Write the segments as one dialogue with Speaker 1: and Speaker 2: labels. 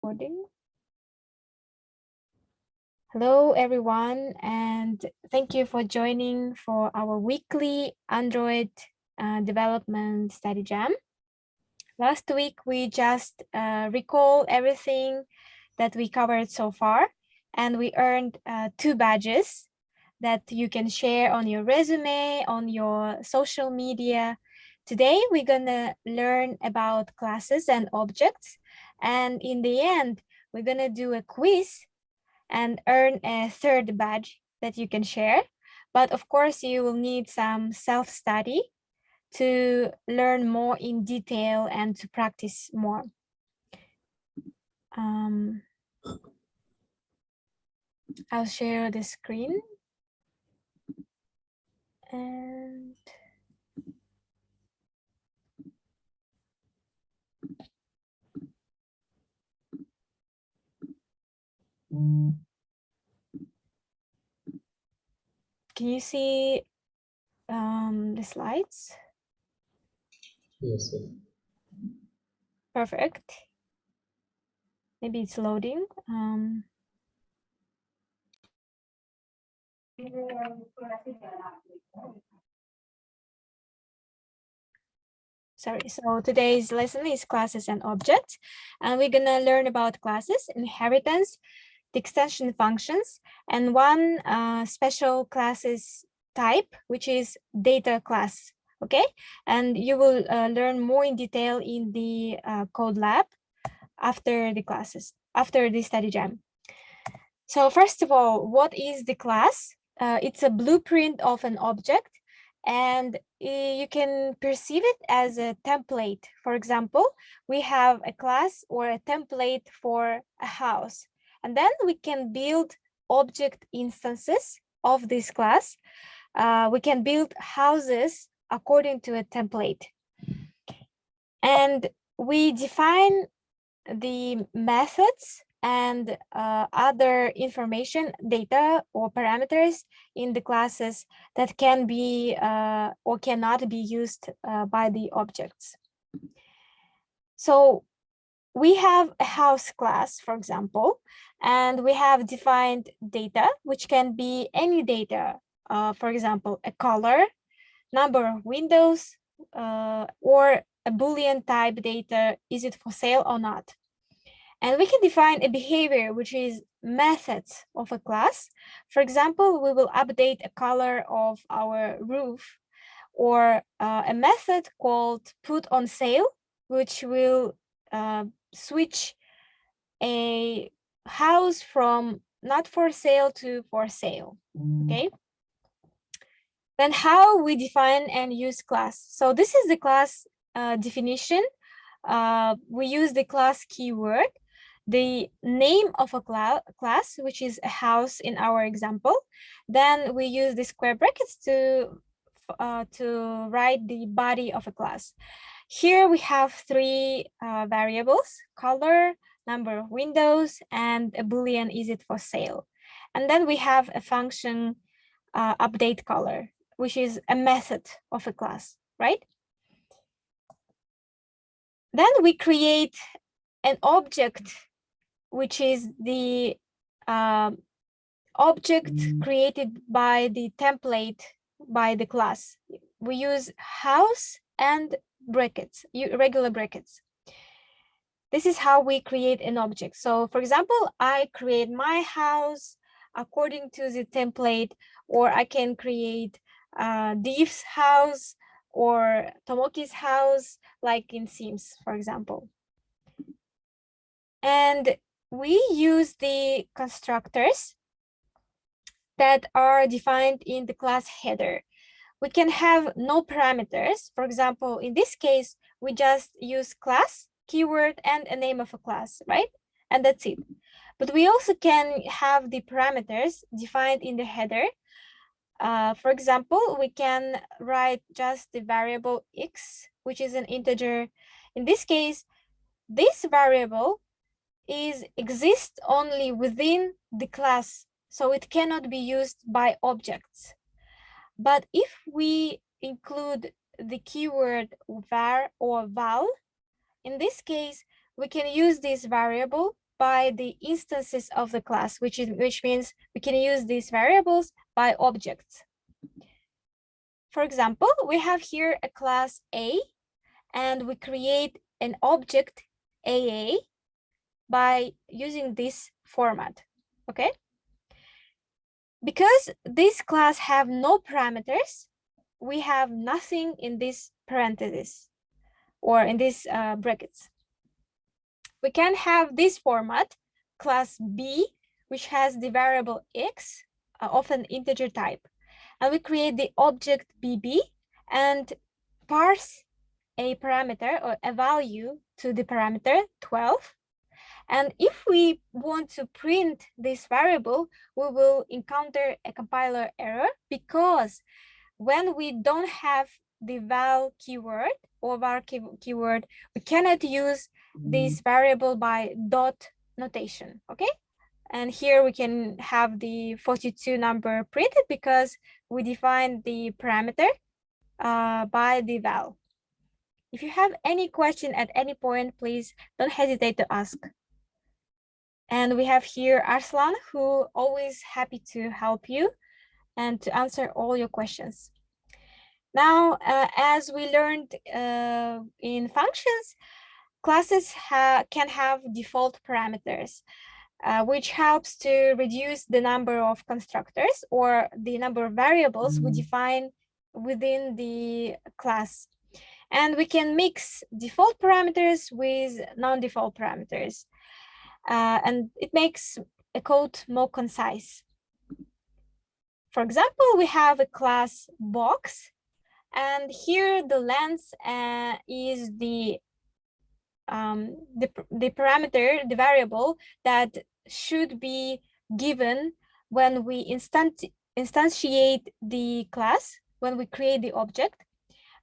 Speaker 1: recording. Hello, everyone, and thank you for joining for our weekly Android development study jam. Last week, we just recall everything that we covered so far, and we earned 2 badges that you can share on your resume, on your social media. Today, we're gonna learn about classes and objects, and in the end, we're gonna do a quiz and earn a 3rd badge that you can share. But of course, you will need some self-study to learn more in detail and to practice more. I'll share the screen. And can you see the slides?
Speaker 2: Yes, sir.
Speaker 1: Perfect. Maybe it's loading. Sorry, so today's lesson is classes and objects, and we're gonna learn about classes, inheritance, the extension functions, and one special classes type, which is data class. Okay, and you will learn more in detail in the code lab after the classes, after the study jam. So first of all, what is the class? It's a blueprint of an object, and you can perceive it as a template. For example, we have a class or a template for a house, and then we can build object instances of this class. We can build houses according to a template. And we define the methods and other information, data or parameters in the classes that can be or cannot be used by the objects. So we have a house class, for example, and we have defined data, which can be any data, for example, a color, number of windows, or a Boolean type data, is it for sale or not? And we can define a behavior, which is methods of a class. For example, we will update a color of our roof, or a method called put on sale, which will switch a house from not for sale to for sale. Okay. Then how we define and use class. So this is the class definition. We use the class keyword, the name of a class, which is a house in our example. Then we use the square brackets to write the body of a class. Here we have 3 variables: color, number of windows, and a Boolean, is it for sale? And then we have a function update color, which is a method of a class, right? Then we create an object, which is the object created by the template by the class. We use house and brackets, regular brackets. This is how we create an object. So for example, I create my house according to the template, or I can create Div's house or Tomoki's house, like in Sims, for example. And we use the constructors that are defined in the class header. We can have no parameters. For example, in this case, we just use class, keyword, and a name of a class, right? And that's it. But we also can have the parameters defined in the header. For example, we can write just the variable x, which is an integer. In this case, this variable exists only within the class, so it cannot be used by objects. But if we include the keyword var or val, in this case, we can use this variable by the instances of the class, which means we can use these variables by objects. For example, we have here a class A, and we create an object AA by using this format, okay? Because this class have no parameters, we have nothing in this parentheses or in these brackets. We can have this format, class B, which has the variable x, of an integer type. And we create the object BB and parse a parameter or a value to the parameter 12. And if we want to print this variable, we will encounter a compiler error, because when we don't have the val keyword or var keyword, we cannot use this variable by dot notation, okay? And here we can have the 42 number printed because we define the parameter by the val. If you have any question at any point, please don't hesitate to ask. And we have here Arslan, who always happy to help you and to answer all your questions. Now, as we learned in functions, classes can have default parameters, which helps to reduce the number of constructors or the number of variables we define within the class. And we can mix default parameters with non-default parameters. And it makes a code more concise. For example, we have a class box, and here the length is the parameter, the variable that should be given when we instantiate the class, when we create the object.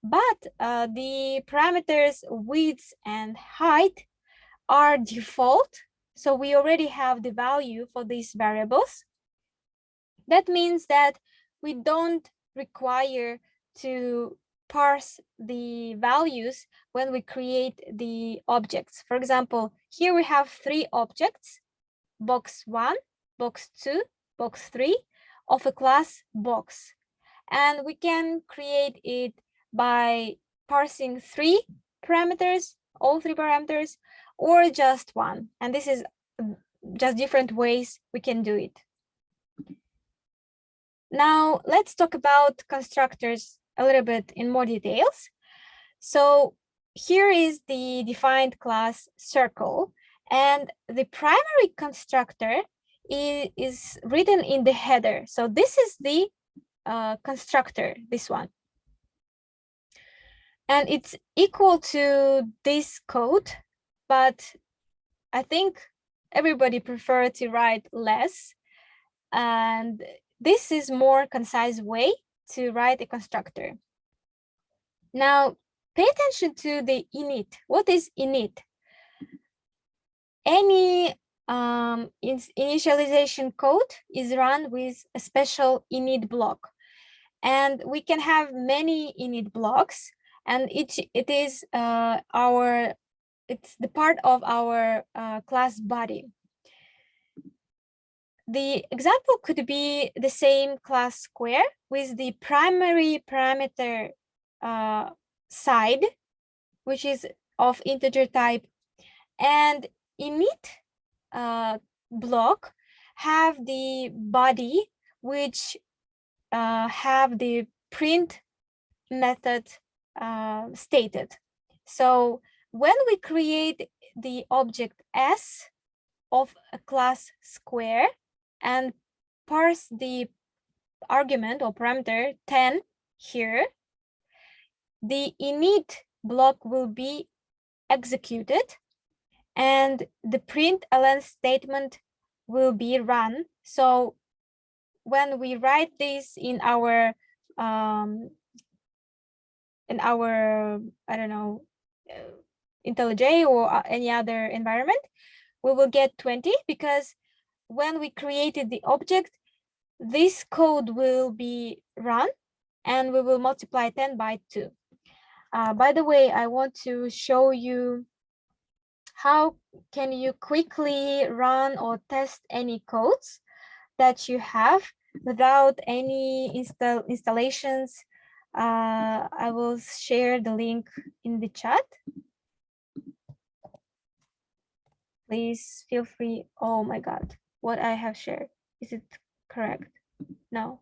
Speaker 1: But the parameters width and height are default. So we already have the value for these variables. That means that we don't require to parse the values when we create the objects. For example, here we have 3 objects, box 1, box 2, box 3 of a class box. And we can create it by parsing 3 parameters, all 3 parameters, or just 1. And this is just different ways we can do it. Now, let's talk about constructors a little bit in more details. So here is the defined class circle, and the primary constructor is written in the header. So this is the constructor, this one. And it's equal to this code, but I think everybody prefers to write less. And this is more concise way to write a constructor. Now, pay attention to the init. What is init? Any initialization code is run with a special init block. And we can have many init blocks, and it's the part of our class body. The example could be the same class square with the primary parameter side, which is of integer type, and init block have the body which have the print method stated. So when we create the object S of a class square and parse the argument or parameter 10 here, the init block will be executed and the println statement will be run. So when we write this in our I don't know, IntelliJ or any other environment, we will get 20, because when we created the object, this code will be run and we will multiply 10 by 2. By the way, I want to show you how can you quickly run or test any codes that you have without any installations. I will share the link in the chat. Please feel free. Oh my God, what I have shared, is it correct? No.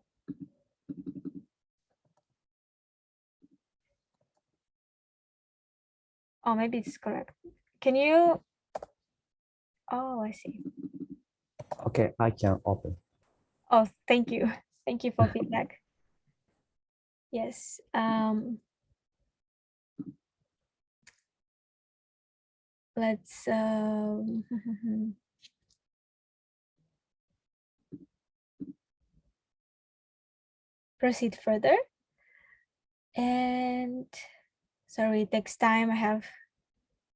Speaker 1: Oh, maybe it's correct. Can you? Oh, I see.
Speaker 3: Okay, I can open.
Speaker 1: Oh, thank you. Thank you for feedback. Yes. Let's proceed further. And sorry, it takes time. I have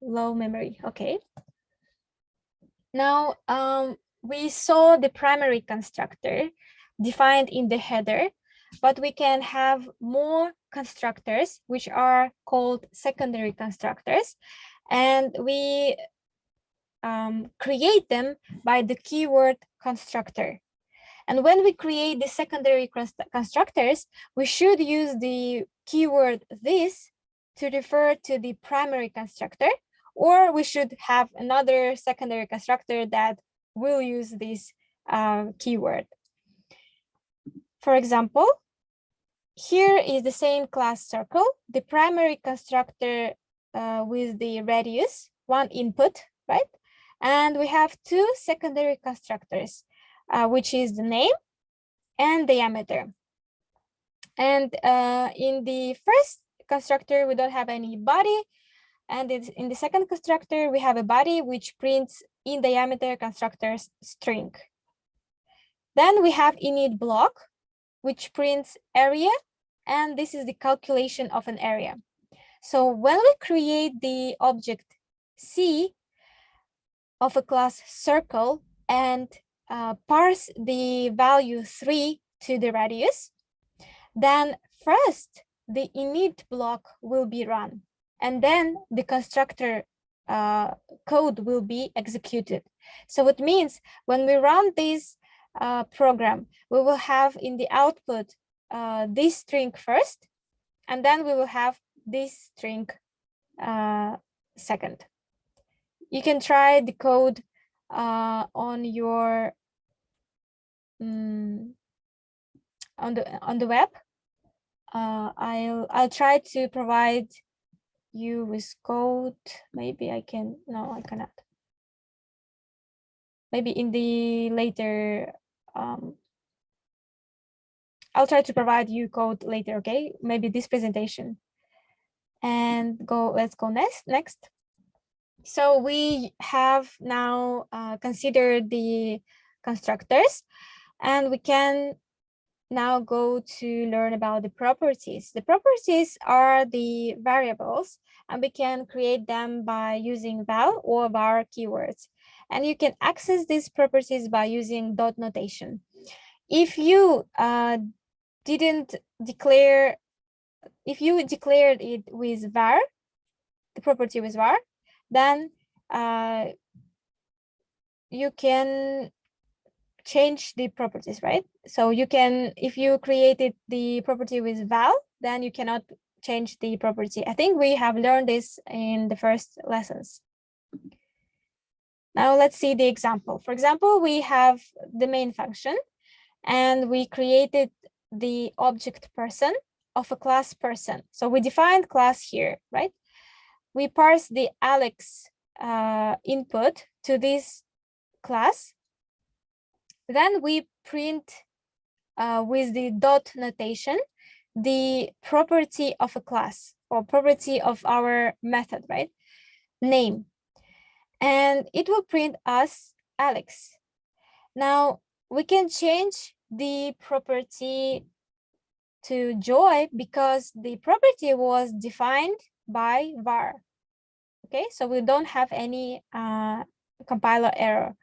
Speaker 1: low memory. Okay. Now, we saw the primary constructor defined in the header, but we can have more constructors, which are called secondary constructors, and we create them by the keyword constructor. And when we create the secondary constructors, we should use the keyword this to refer to the primary constructor, or we should have another secondary constructor that will use this keyword. For example, here is the same class circle, the primary constructor with the radius, one input, right? And we have two secondary constructors, which is the name and diameter. And in the first constructor, we don't have any body. And in the second constructor, we have a body which prints in diameter constructor's string. Then we have init block, which prints area. And this is the calculation of an area. So when we create the object C of a class circle and parse the value 3 to the radius, then first the init block will be run, and then the constructor code will be executed. So it means when we run this program, we will have in the output this string first, and then we will have this string second. You can try the code on your on the web. I'll try to provide you with code. Maybe I can. No, I cannot. Maybe in the later. I'll try to provide you code later. Okay, maybe this presentation. And go. Let's go next. So we have now considered the constructors, and we can now go to learn about the properties. The properties are the variables, and we can create them by using val or var keywords. And you can access these properties by using dot notation. If you didn't declare, if you declared it with var, the property with var, then you can change the properties, right? So you can, if you created the property with val, then you cannot change the property. I think we have learned this in the first lessons. Now let's see the example. For example, we have the main function, and we created the object person of a class person. So we defined class here, right? We parse the Alex input to this class. Then we print with the dot notation the property of a class or property of our method, right? Name. And it will print us Alex. Now we can change the property to Joy because the property was defined by var. Okay, so we don't have any compiler error.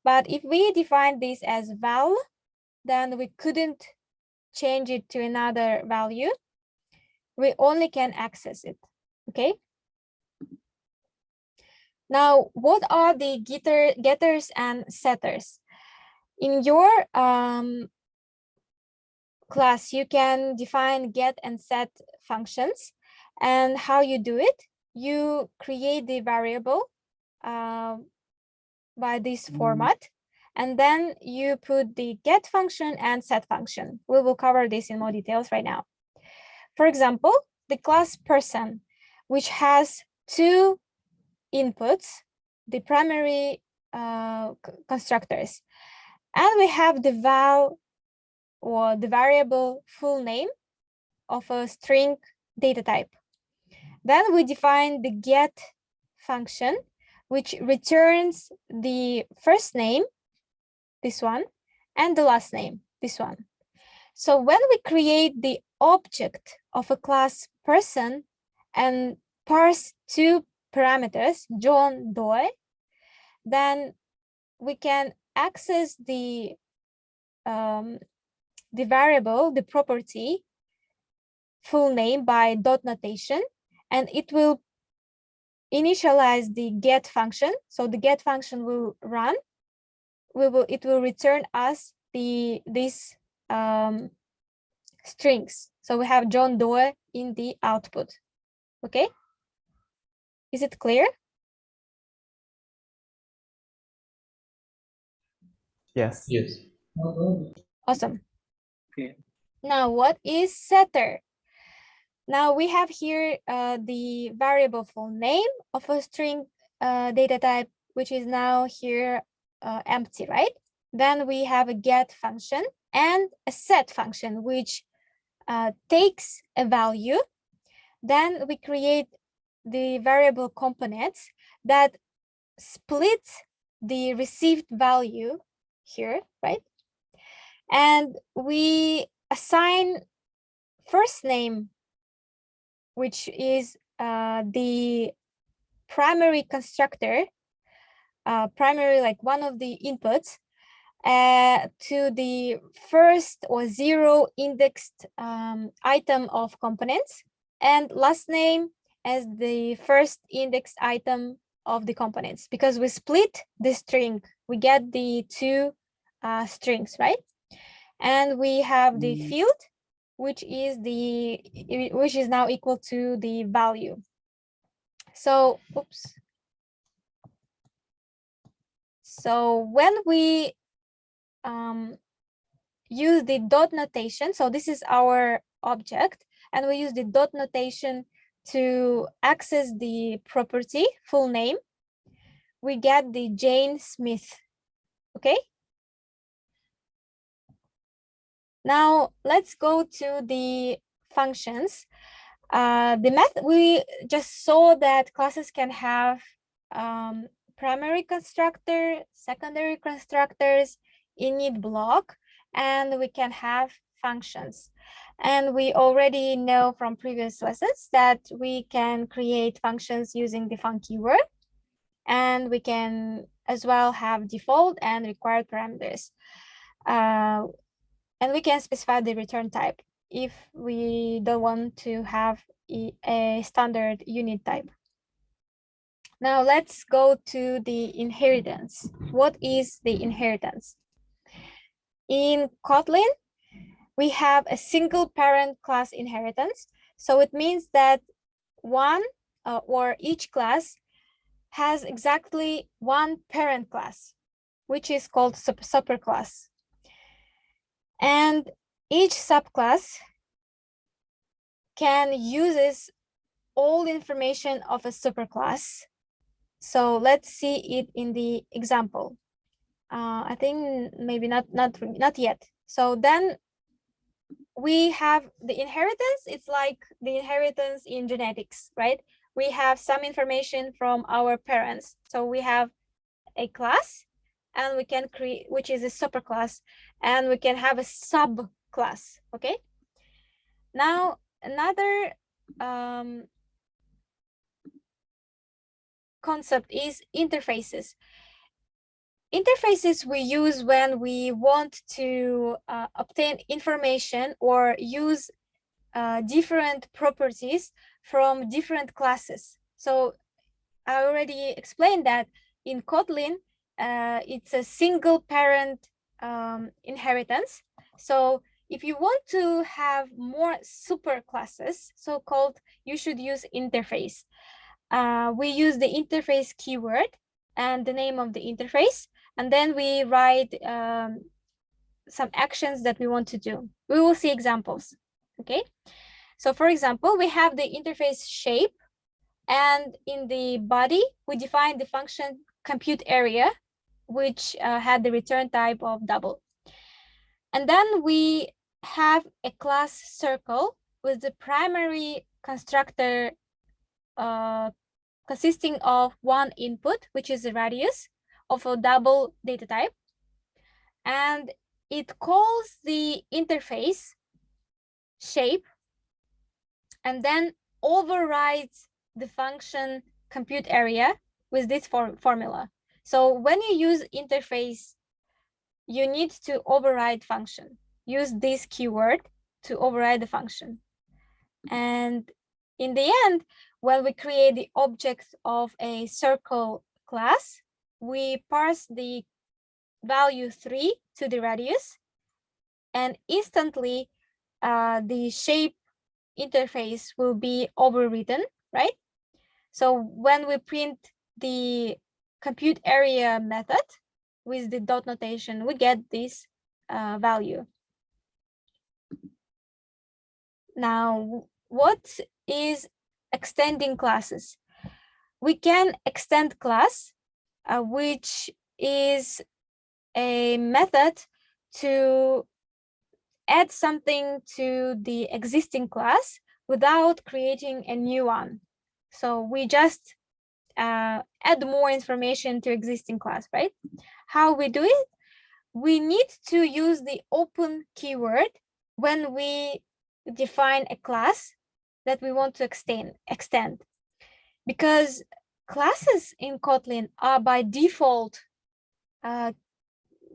Speaker 1: But if we define this as val, then we couldn't change it to another value. We only can access it. Okay. Now, what are the getters and setters? In your class, you can define get and set functions. And how you do it? You create the variable by this format, and then you put the get function and set function. We will cover this in more details right now. For example, the class person, which has two inputs, the primary constructors, and we have the val or the variable full name of a string data type. Then we define the get function, which returns the first name, this one, and the last name, this one. So when we create the object of a class person and parse two parameters, John Doe, then we can access the variable, the property full name by dot notation, and it will initialize the get function. So the get function will run. It will return us these strings. So we have John Doe in the output. Okay, is it clear?
Speaker 3: Yes.
Speaker 2: Yes.
Speaker 1: Awesome.
Speaker 4: Okay.
Speaker 1: Now, what is setter? Now we have here the variable full name of a string data type, which is now here empty, right? Then we have a get function and a set function, which takes a value. Then we create the variable components that split the received value here, right? And we assign first name, which is the primary constructor, primary, like one of the inputs, to the first or zero indexed item of components, and last name as the first indexed item of the components. Because we split the string, we get the two strings, right? And we have the field, which is now equal to the value. So, oops. So when we use the dot notation, so this is our object, and we use the dot notation to access the property full name, we get the Jane Smith. Okay. Now let's go to the functions. We just saw that classes can have primary constructor, secondary constructors, init block, and we can have functions. And we already know from previous lessons that we can create functions using the func keyword, and we can as well have default and required parameters. And we can specify the return type if we don't want to have a standard unit type. Now let's go to the inheritance. What is the inheritance? In Kotlin, we have a single parent class inheritance. So it means that one or each class has exactly one parent class, which is called superclass. And each subclass can use all information of a superclass. So let's see it in the example. I think maybe not yet. So then we have the inheritance. It's like the inheritance in genetics, right? We have some information from our parents. So we have a class, and we can create, which is a superclass, and we can have a subclass. Okay. Now another concept is interfaces. Interfaces we use when we want to obtain information or use different properties from different classes. So I already explained that in Kotlin, it's a single parent inheritance. So if you want to have more super classes, so-called, you should use interface. We use the interface keyword and the name of the interface, and then we write some actions that we want to do. We will see examples, okay? So for example, we have the interface shape, and in the body, we define the function compute area, which had the return type of double. And then we have a class circle with the primary constructor consisting of one input, which is the radius of a double data type. And it calls the interface shape and then overrides the function compute area with this formula. So when you use interface, you need to override function. Use this keyword to override the function. And in the end, when we create the object of a circle class, we parse the value 3 to the radius, and instantly the shape interface will be overwritten, right? So when we print the compute area method with the dot notation, we get this value. Now, what is extending classes? We can extend class, which is a method to add something to the existing class without creating a new one. So we just add more information to existing class, right? How we do it? We need to use the open keyword when we define a class that we want to extend. Because classes in Kotlin are by default,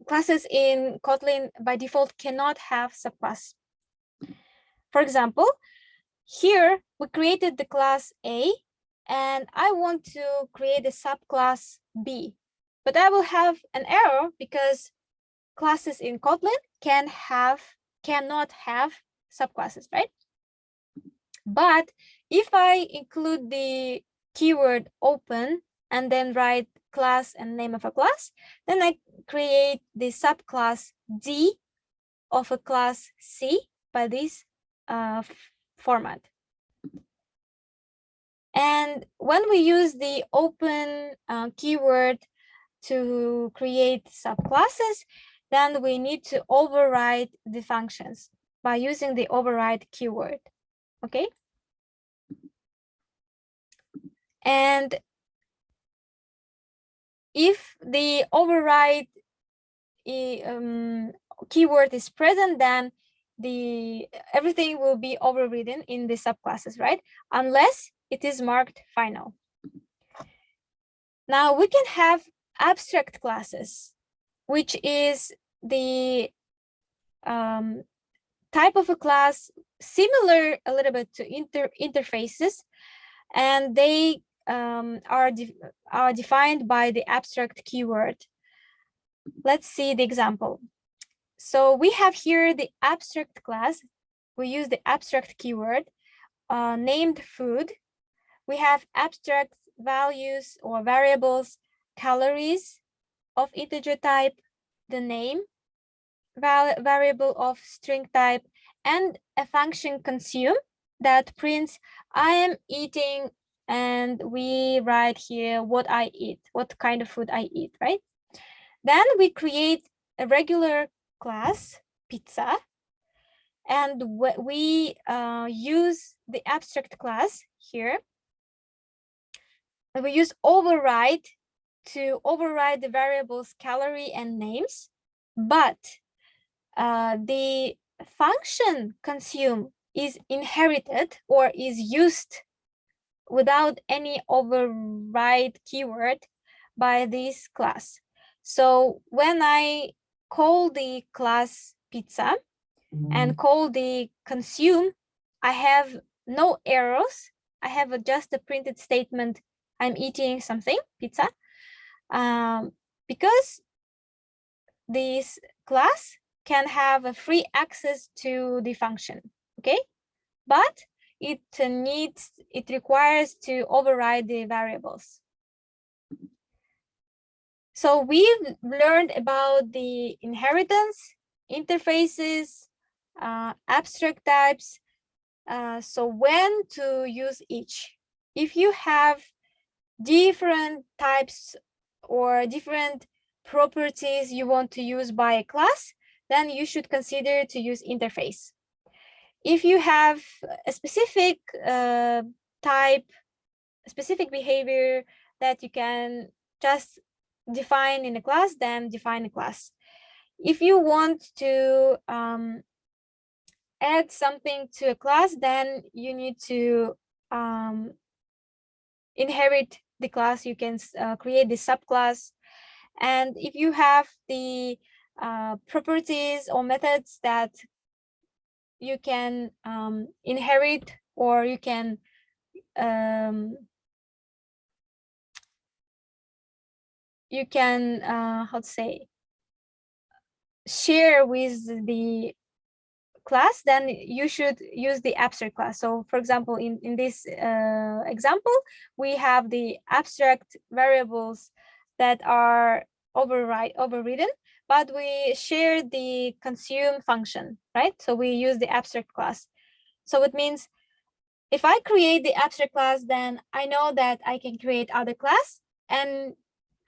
Speaker 1: classes in Kotlin by default cannot have subclass. For example, here we created the class A, and I want to create a subclass B, but I will have an error because classes in Kotlin cannot have subclasses, right? But if I include the keyword open and then write class and name of a class, then I create the subclass D of a class C by this format. And when we use the open keyword to create subclasses, then we need to override the functions by using the override keyword, okay? And if the override keyword is present, then everything will be overridden in the subclasses, right? Unless it is marked final. Now we can have abstract classes, which is the type of a class similar a little bit to interfaces, and they are defined by the abstract keyword. Let's see the example. So we have here the abstract class. We use the abstract keyword named food. We have abstract values or variables, calories of integer type, the name variable of string type, and a function consume that prints I am eating, and we write here what I eat, what kind of food I eat, right? Then we create a regular class, pizza, and we use the abstract class here. And we use override to override the variables calorie and names, but the function consume is inherited or is used without any override keyword by this class. So when I call the class pizza and call the consume, I have no errors. I have just a printed statement I'm eating something, pizza, because this class can have a free access to the function, okay? But it requires to override the variables. So we've learned about the inheritance, interfaces, abstract types. So when to use each. If you have different types or different properties you want to use by a class, then you should consider to use interface. If you have a specific type, a specific behavior that you can just define in a class, then define a class. If you want to add something to a class, then you need to inherit the class. You can create the subclass. And if you have the properties or methods that you can inherit, or you can how to say, share with the class, then you should use the abstract class. So for example, in this example, we have the abstract variables that are overridden, but we share the consume function, right? So we use the abstract class. So it means if I create the abstract class, then I know that I can create other class and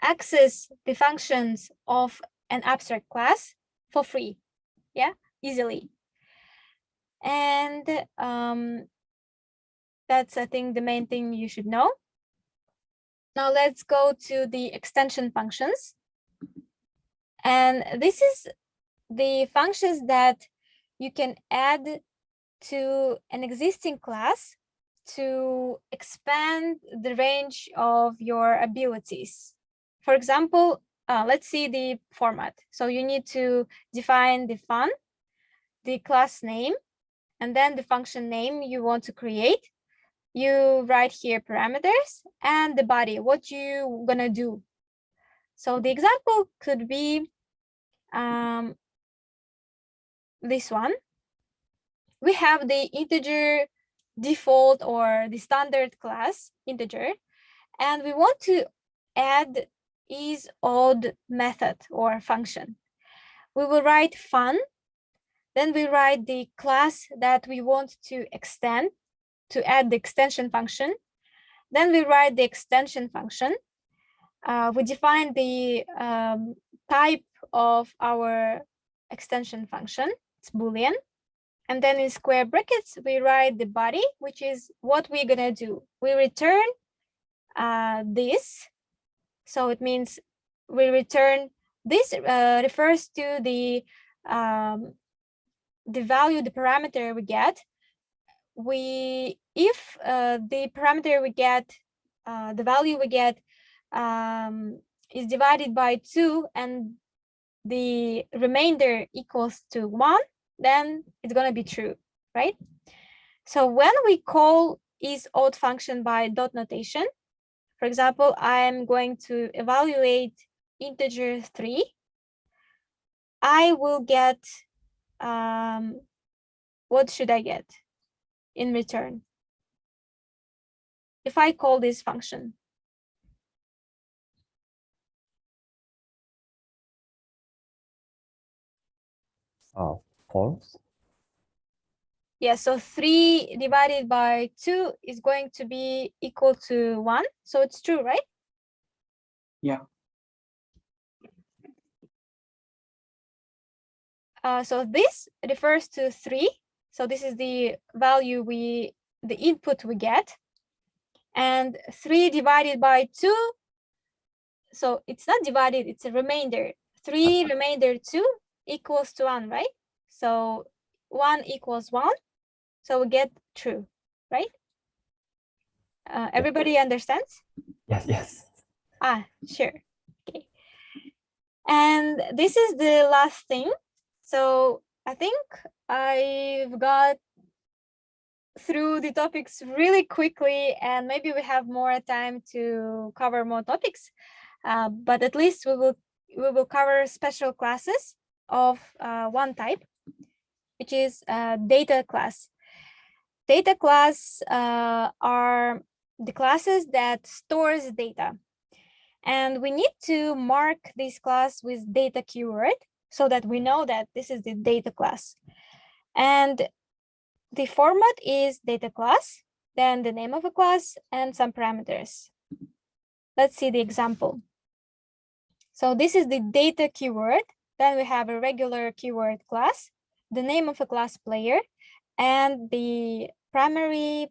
Speaker 1: access the functions of an abstract class for free, yeah, easily. And that's, I think, the main thing you should know. Now let's go to the extension functions. And this is the functions that you can add to an existing class to expand the range of your abilities. For example, let's see the format. So you need to define the fun, the class name, and then the function name you want to create. You write here parameters and the body, what you gonna do. So the example could be this one. We have the integer default or the standard class integer, and we want to add isOdd method or function. We will write fun, then we write the class that we want to extend, to add the extension function. Then we write the extension function. We define the type of our extension function, it's Boolean. And then in square brackets, we write the body, which is what we're gonna do. We return this. So it means we return this refers to the value, the parameter we get. If the parameter we get, the value we get is divided by 2 and the remainder equals to 1, then it's going to be true, right? So when we call isOdd function by dot notation, for example, I'm going to evaluate integer 3, I will get, what should I get in return if I call this function?
Speaker 3: False.
Speaker 1: Yeah, so 3 divided by 2 is going to be equal to 1. So it's true, right?
Speaker 4: Yeah.
Speaker 1: So this refers to 3. So this is the value the input we get. And 3 divided by 2, so it's not divided, it's a remainder. 3 remainder 2 equals to 1, right? So 1 equals 1. So we get true, right? Everybody understands?
Speaker 3: Yes, yes.
Speaker 1: Sure. Okay. And this is the last thing. So I think I've got through the topics really quickly, and maybe we have more time to cover more topics. But at least we will cover special classes of one type, which is data class. Data class are the classes that stores data. And we need to mark this class with data keyword so that we know that this is the data class. And the format is data class, then the name of a class and some parameters. Let's see the example. So this is the data keyword. Then we have a regular keyword class, the name of a class player, and the primary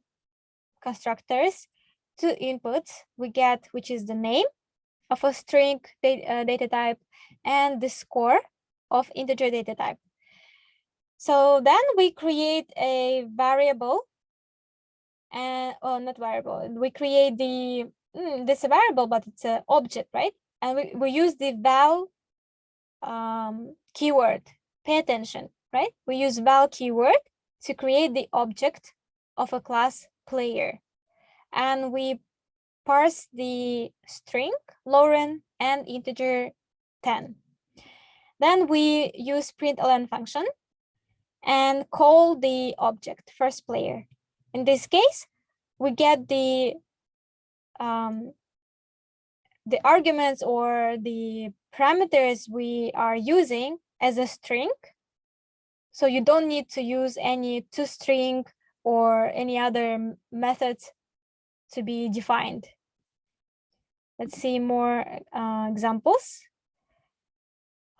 Speaker 1: constructors, two inputs we get, which is the name of a string data type and the score of integer data type. So then we create a variable, and not variable. We create the this variable, but it's an object, right? And we use the val keyword. Pay attention, right? We use val keyword to create the object of a class player, and we parse the string Lauren and integer 10. Then we use println function and call the object first player. In this case, we get the arguments or the parameters we are using as a string. So you don't need to use any toString or any other methods to be defined. Let's see more examples.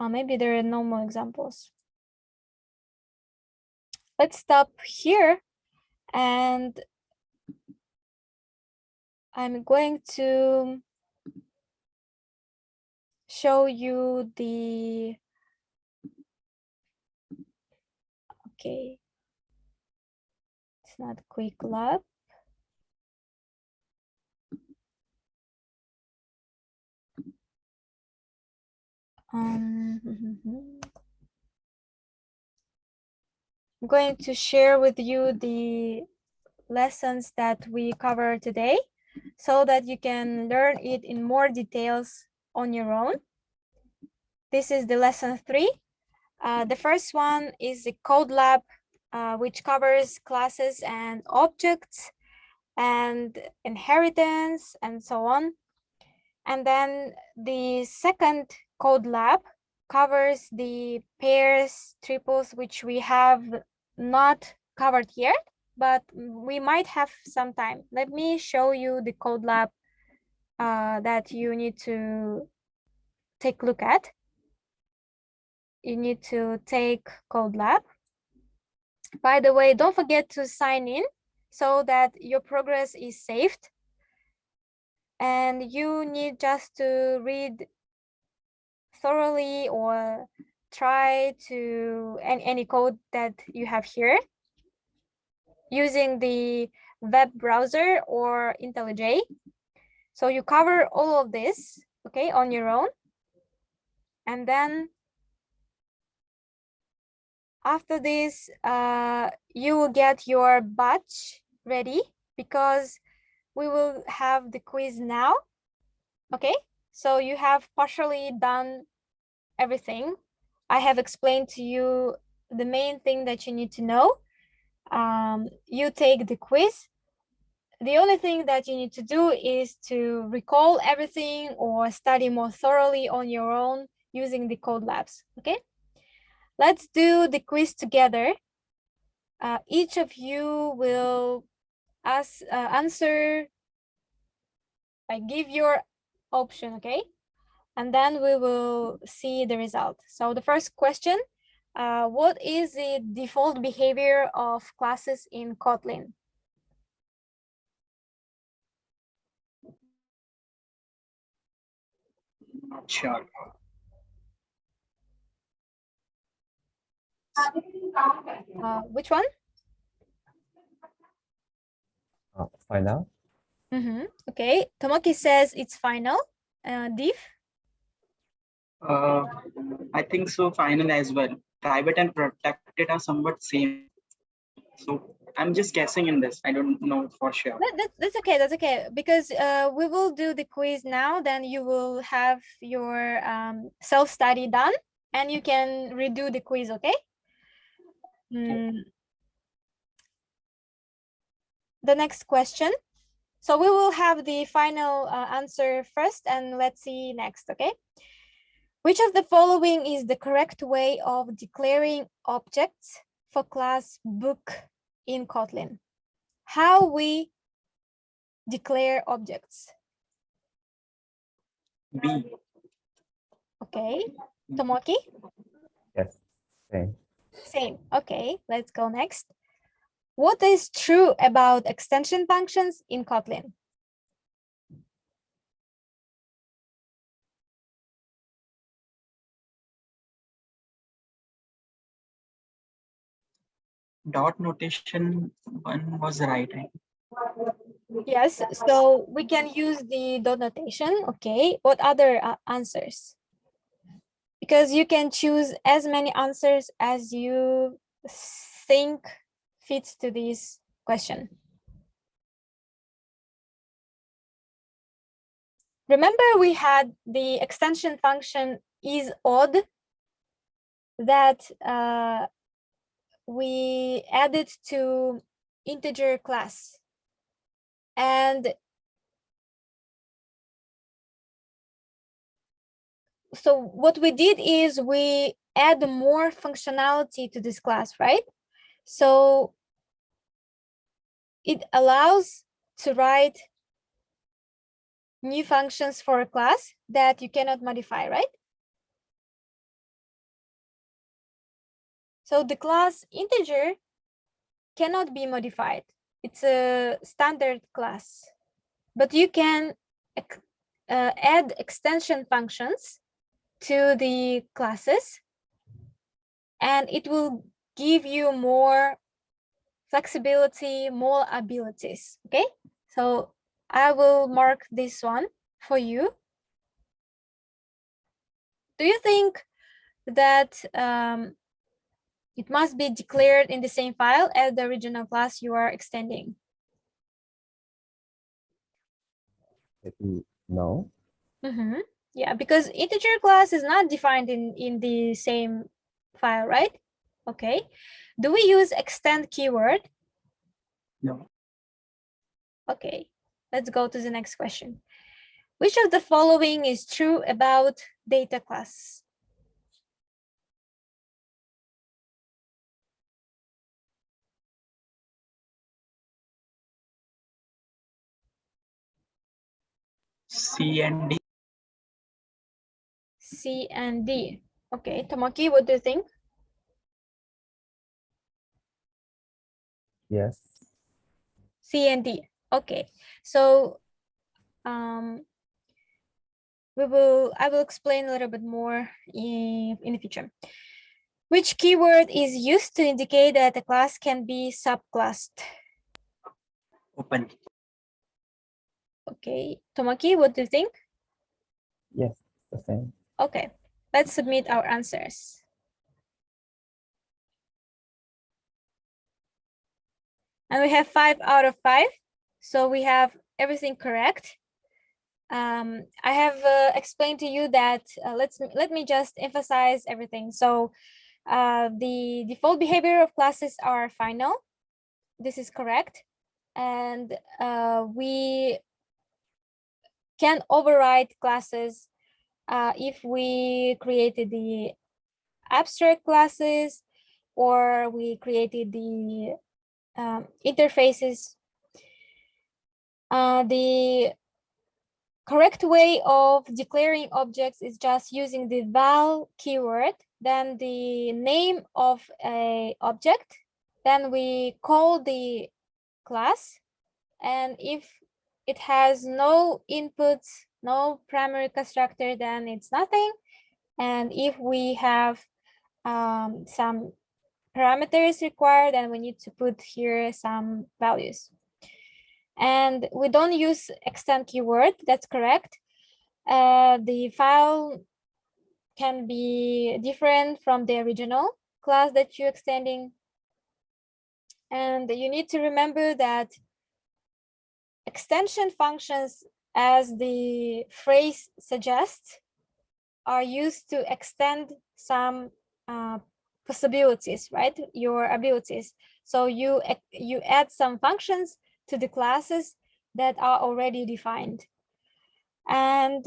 Speaker 1: Maybe there are no more examples. Let's stop here, and I'm going to show you the, okay, it's not quick lab. I'm going to share with you the lessons that we cover today so that you can learn it in more details on your own. This is the lesson 3. The first one is the code lab, which covers classes and objects and inheritance and so on. And then the second code lab covers the pairs, triples, which we have not covered yet, but we might have some time. Let me show you the code lab that you need to take a look at. You need to take code lab. By the way, don't forget to sign in so that your progress is saved. And you need just to read thoroughly or try to any code that you have here using the web browser or IntelliJ. So you cover all of this, okay, on your own. And then after this, you will get your batch ready because we will have the quiz now, okay? So you have partially done everything. I have explained to you the main thing that you need to know. You take the quiz. The only thing that you need to do is to recall everything or study more thoroughly on your own using the code labs, okay? Let's do the quiz together. Each of you will answer, give your option, okay? And then we will see the result. So the first question, what is the default behavior of classes in Kotlin?
Speaker 4: Not sure.
Speaker 1: Which one?
Speaker 3: Final.
Speaker 1: Okay, Tomoki says it's final. Div?
Speaker 4: I think so. Final as well. Private and protected are somewhat same. So I'm just guessing in this. I don't know for sure.
Speaker 1: That's okay. That's okay. Because we will do the quiz now. Then you will have your self-study done, and you can redo the quiz. Okay. The next question. So we will have the final answer first, and let's see next. Okay. Which of the following is the correct way of declaring objects for class book in Kotlin? How we declare objects?
Speaker 4: B.
Speaker 1: Okay, Tomoki?
Speaker 3: Yes. Same.
Speaker 1: Same. Okay, let's go next. What is true about extension functions in Kotlin?
Speaker 4: Dot notation one was right.
Speaker 1: Yes, so we can use the dot notation. Okay, what other answers? Because you can choose as many answers as you think fits to this question. Remember, we had the extension function is odd that we added to integer class. And so what we did is we add more functionality to this class, right? So it allows to write new functions for a class that you cannot modify, right? So the class integer cannot be modified. It's a standard class, but you can add extension functions to the classes, and it will give you more flexibility, more abilities. Okay, so I will mark this one for you. Do you think that it must be declared in the same file as the original class you are extending?
Speaker 3: Maybe no.
Speaker 1: Yeah, because integer class is not defined in the same file, right? Okay. Do we use extend keyword?
Speaker 4: No.
Speaker 1: Okay, let's go to the next question. Which of the following is true about data class?
Speaker 4: C and D.
Speaker 1: C and D. Okay, Tomoki, what do you think?
Speaker 3: Yes.
Speaker 1: C and D. Okay, so I will explain a little bit more in the future. Which keyword is used to indicate that a class can be subclassed?
Speaker 4: Open.
Speaker 1: Okay, Tomoki, what do you think?
Speaker 3: Yes. The same.
Speaker 1: Okay, let's submit our answers. And we have 5 out of 5. So we have everything correct. I have explained to you that let me just emphasize everything. So the default behavior of classes are final. This is correct. And we can override classes if we created the abstract classes or we created the interfaces. The correct way of declaring objects is just using the val keyword, then the name of a object, then we call the class, and if it has no inputs, no primary constructor, then it's nothing. And if we have some parameters required, then we need to put here some values. And we don't use extend keyword, that's correct. The file can be different from the original class that you're extending. And you need to remember that extension functions, as the phrase suggests, are used to extend some possibilities, right? Your abilities. So you add some functions to the classes that are already defined. And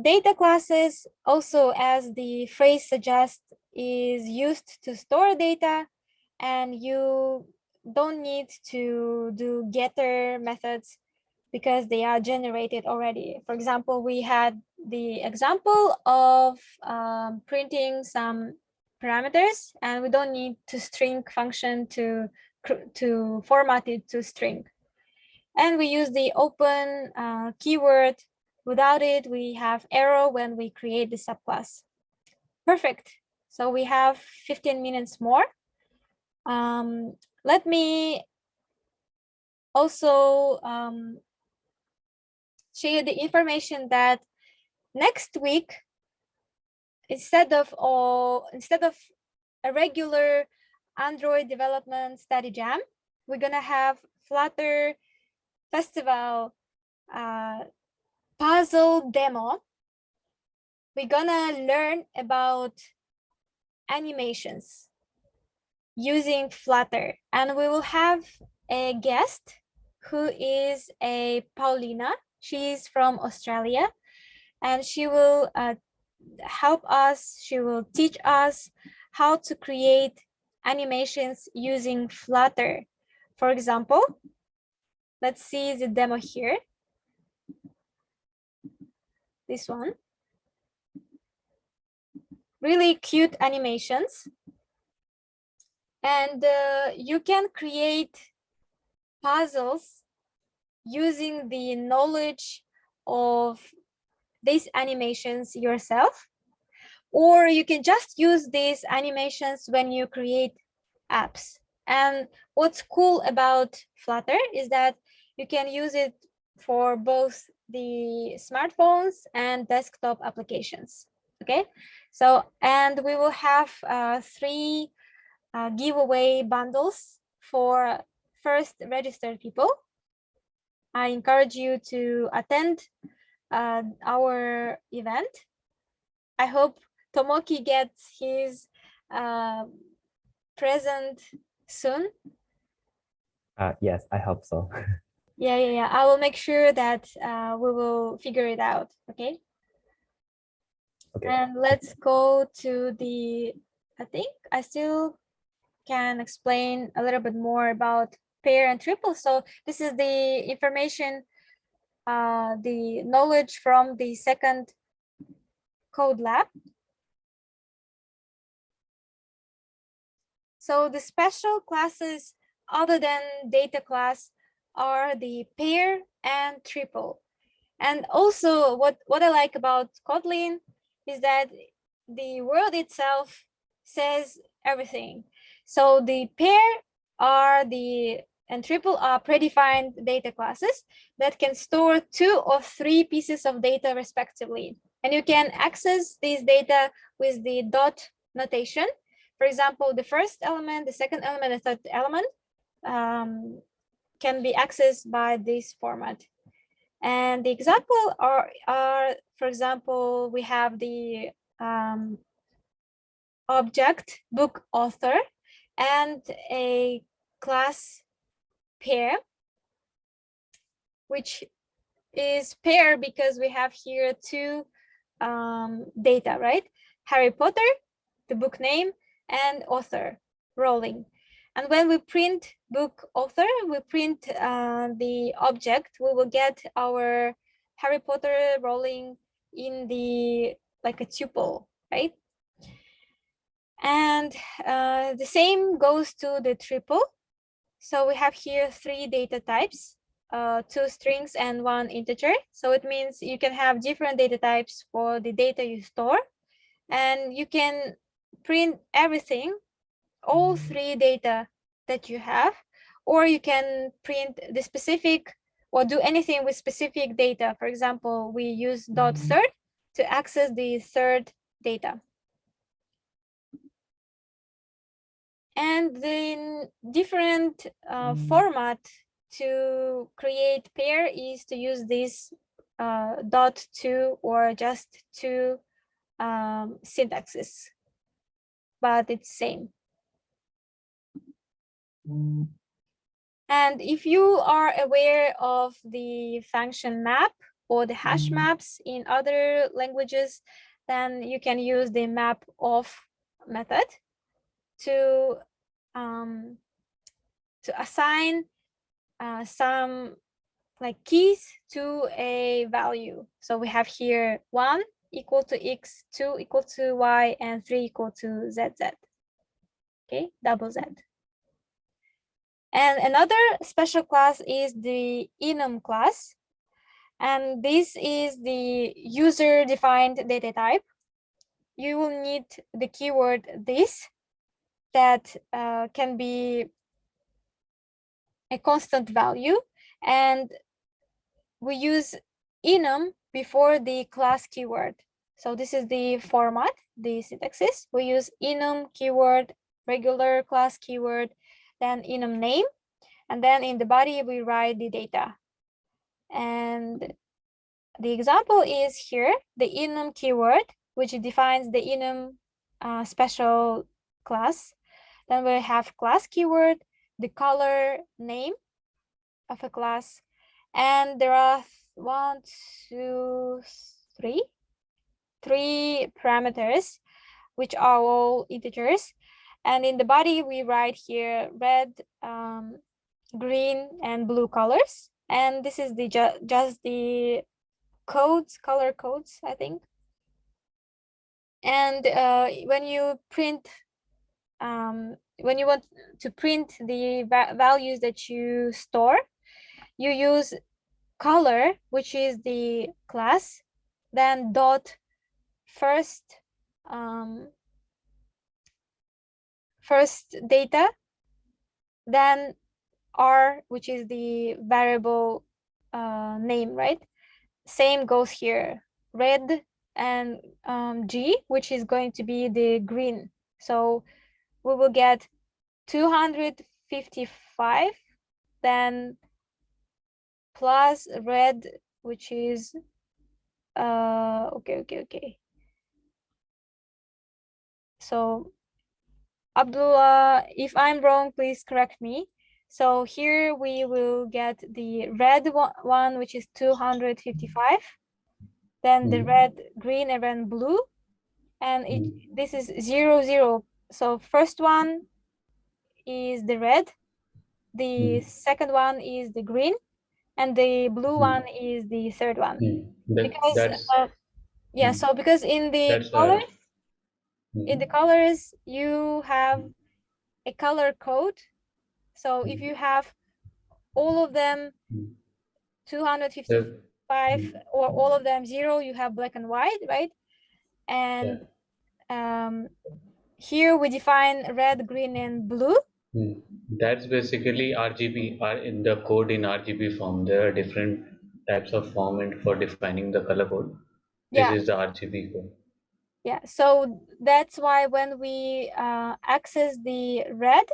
Speaker 1: data classes also, as the phrase suggests, is used to store data, and you don't need to do getter methods because they are generated already. For example, we had the example of printing some parameters, and we don't need to string function to format it to string. And we use the open keyword. Without it, we have error when we create the subclass. Perfect. So we have 15 minutes more. Let me also share the information that next week, instead of a regular Android development study jam, we're gonna have Flutter Festival puzzle demo. We're gonna learn about animations using Flutter, and we will have a guest who is a Paulina. She's from Australia, and she will help us. She will teach us how to create animations using Flutter. For example, let's see the demo here. This one. Really cute animations. And you can create puzzles using the knowledge of these animations yourself, or you can just use these animations when you create apps. And what's cool about Flutter is that you can use it for both the smartphones and desktop applications. Okay, so, and we will have 3 giveaway bundles for first registered people. I encourage you to attend our event. I hope Tomoki gets his present soon.
Speaker 3: Yes, I hope so.
Speaker 1: Yeah. I will make sure that we will figure it out. Okay.
Speaker 3: Okay.
Speaker 1: And let's go to the, I think I still can explain a little bit more about pair and triple. So this is the information, the knowledge from the second code lab. So the special classes other than data class are the pair and triple. And also what I like about Kotlin is that the word itself says everything. So the pair are and triple are predefined data classes that can store 2 or 3 pieces of data respectively. And you can access these data with the dot notation. For example, the first element, the second element, the third element can be accessed by this format. And the example are for example, we have the object book author and a class pair, which is pair because we have here 2 data, right? Harry Potter, the book name, and author, Rowling. And when we print book author, we print the object, we will get our Harry Potter Rowling in the, like a tuple, right? And the same goes to the triple. So we have here 3 data types, 2 strings and 1 integer. So it means you can have different data types for the data you store, and you can print everything, all 3 data that you have, or you can print the specific or do anything with specific data. For example, we use .third to access the third data. And the different format to create pair is to use this dot to or just to syntaxes, but it's same. And if you are aware of the function map or the hash maps in other languages, then you can use the map of method to assign some like keys to a value. So we have here 1 equal to x, 2 equal to y, and 3 equal to zz. Okay, double z. And another special class is the Enum class. And this is the user-defined data type. You will need the keyword this that can be a constant value. And we use enum before the class keyword. So this is the format, the syntaxes. We use enum keyword, regular class keyword, then enum name, and then in the body we write the data. And the example is here, the enum keyword, which defines the enum special class. Then we have class keyword, the color name of a class, and there are 1, 2, 3, 3 parameters, which are all integers. And in the body, we write here red, green, and blue colors. And this is the just the codes, color codes, I think. And when you print, when you want to print the values that you store, you use color, which is the class, then dot first first data, then r, which is the variable name, right? Same goes here, red, and g, which is going to be the green. So we will get 255, then plus red, which is okay. So Abdullah, if I'm wrong, please correct me. So here we will get the red one, which is 255, then the red, green, and then blue, and this is 0, 0. So first one is the red, the second one is the green, and the blue one is the third one. Because yeah, so because in the colors, you have a color code. So if you have all of them 255 or all of them 0, you have black and white, right? And here we define red, green, and blue.
Speaker 2: That's basically RGB, are in the code in RGB form. There are different types of format for defining the color code. This is the RGB code.
Speaker 1: Yeah, so that's why when we access the red,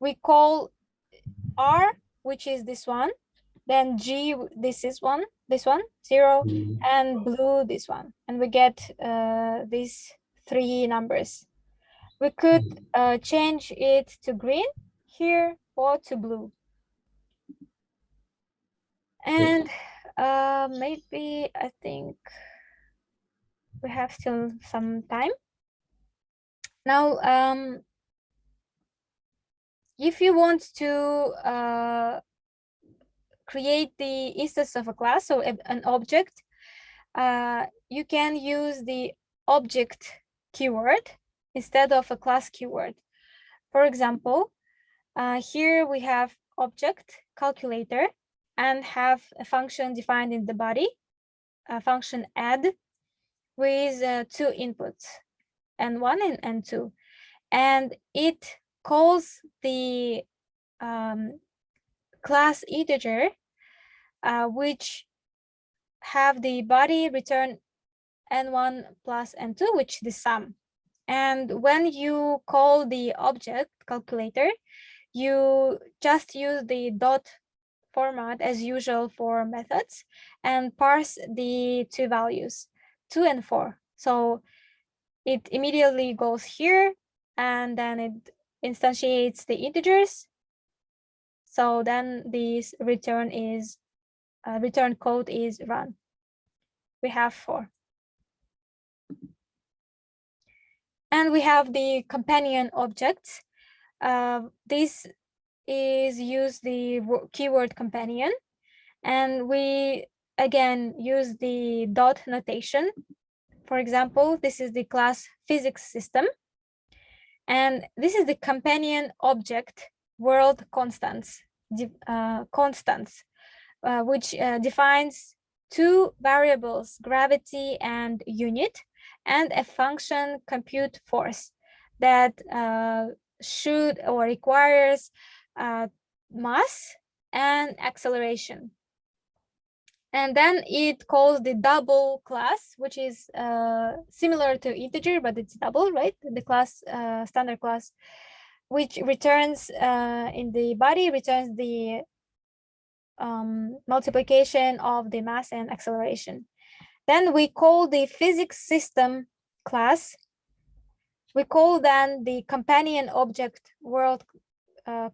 Speaker 1: we call R, which is this one, then G, this is this one, 0, and blue, this one, and we get these 3 numbers. We could change it to green here or to blue. And maybe I think we have still some time. Now, if you want to create the instance of a class, so an object, you can use the object keyword instead of a class keyword. For example, here we have object calculator and have a function defined in the body, a function add with 2 inputs, n1 and n2, and it calls the class integer, which have the body return n1 plus n2, which is the sum, And when you call the object calculator, you just use the dot format as usual for methods and parse the two values, 2 and 4. So it immediately goes here and then it instantiates the integers. So then this return code is run. We have 4. And we have the companion objects. This is use the keyword companion, and we again use the dot notation. For example, this is the class physics system, and this is the companion object world constants, which defines 2 variables, gravity and unit, and a function compute force that should or requires mass and acceleration. And then it calls the double class, which is similar to integer, but it's double, right? The class, standard class, which returns in the body, returns the multiplication of the mass and acceleration. Then we call the physics system class. We call then the companion object world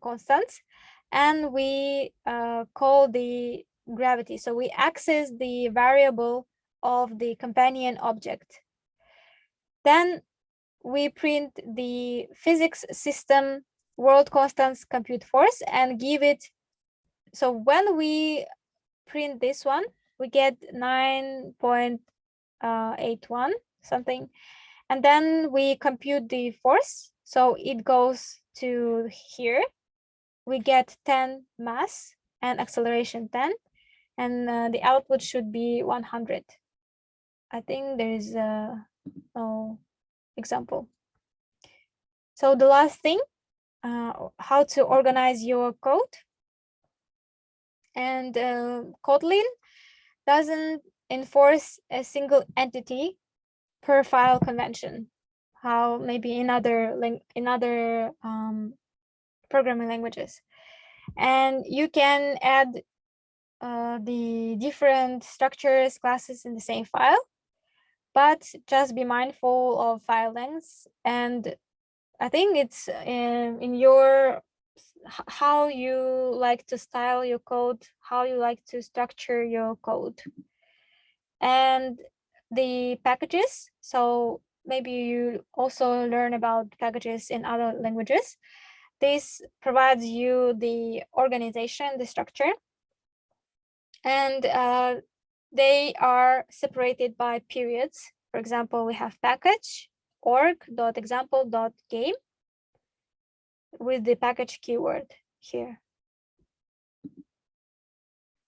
Speaker 1: constants, and we call the gravity. So we access the variable of the companion object. Then we print the physics system world constants compute force and give it. So when we print this one, we get 9.81 something, and then we compute the force. So it goes to here. We get 10 mass and acceleration 10, and the output should be 100. I think there is no example. So the last thing, how to organize your code. And Kotlin doesn't enforce a single entity per file convention, how maybe in other programming languages. And you can add the different structures, classes in the same file, but just be mindful of file lengths. And I think it's in your how you like to style your code, how you like to structure your code. And the packages, so maybe you also learn about packages in other languages. This provides you the organization, the structure, and they are separated by periods. For example, we have package org.example.game with the package keyword here.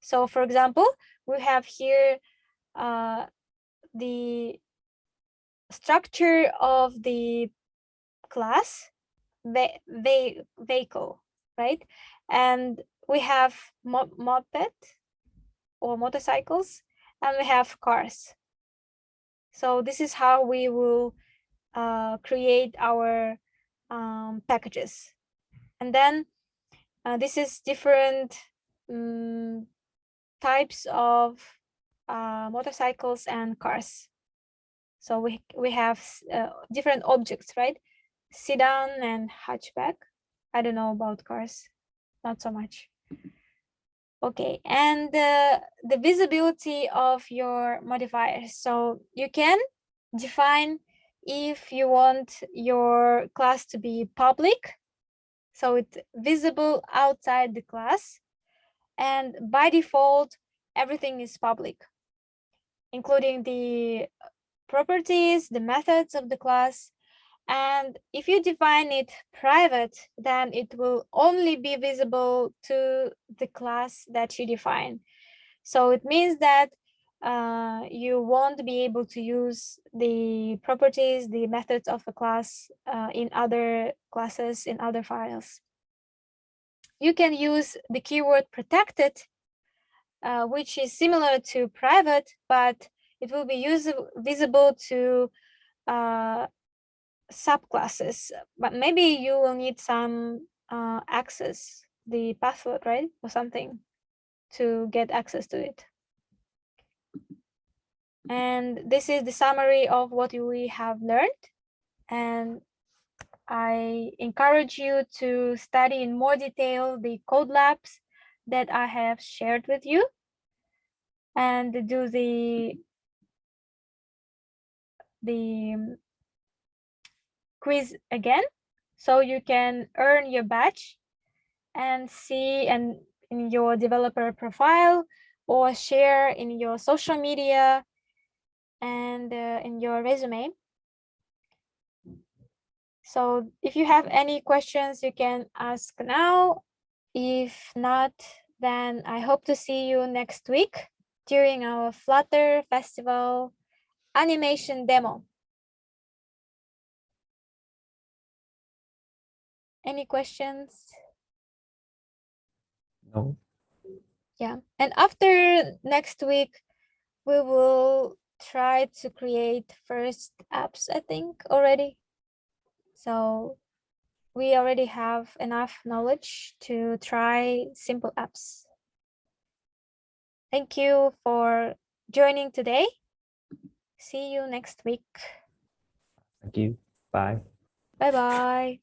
Speaker 1: So for example, we have here the structure of the class vehicle, right? And we have moped or motorcycles, and we have cars. So this is how we will create our packages. And then this is different types of motorcycles and cars. So we have different objects, right? Sedan and hatchback. I don't know about cars, not so much. Okay, and the visibility of your modifiers. So you can define if you want your class to be public, so it's visible outside the class, and by default everything is public, including the properties, the methods of the class. And if you define it private, then it will only be visible to the class that you define. So it means that you won't be able to use the properties, the methods of the class in other classes, in other files. You can use the keyword protected, which is similar to private, but it will be visible to subclasses, but maybe you will need some access, the password, right? Or something to get access to it. And this is the summary of what we have learned. And I encourage you to study in more detail the code labs that I have shared with you, and do the quiz again, so you can earn your badge and see in your developer profile, or share in your social media and in your resume. So if you have any questions, you can ask now. If not, then I hope to see you next week during our Flutter Festival animation demo. Any questions?
Speaker 3: No.
Speaker 1: Yeah, and after next week, we will try to create first apps, I think, already. So we already have enough knowledge to try simple apps. Thank you for joining today. See you next week.
Speaker 3: Thank you. Bye.
Speaker 1: Bye-bye.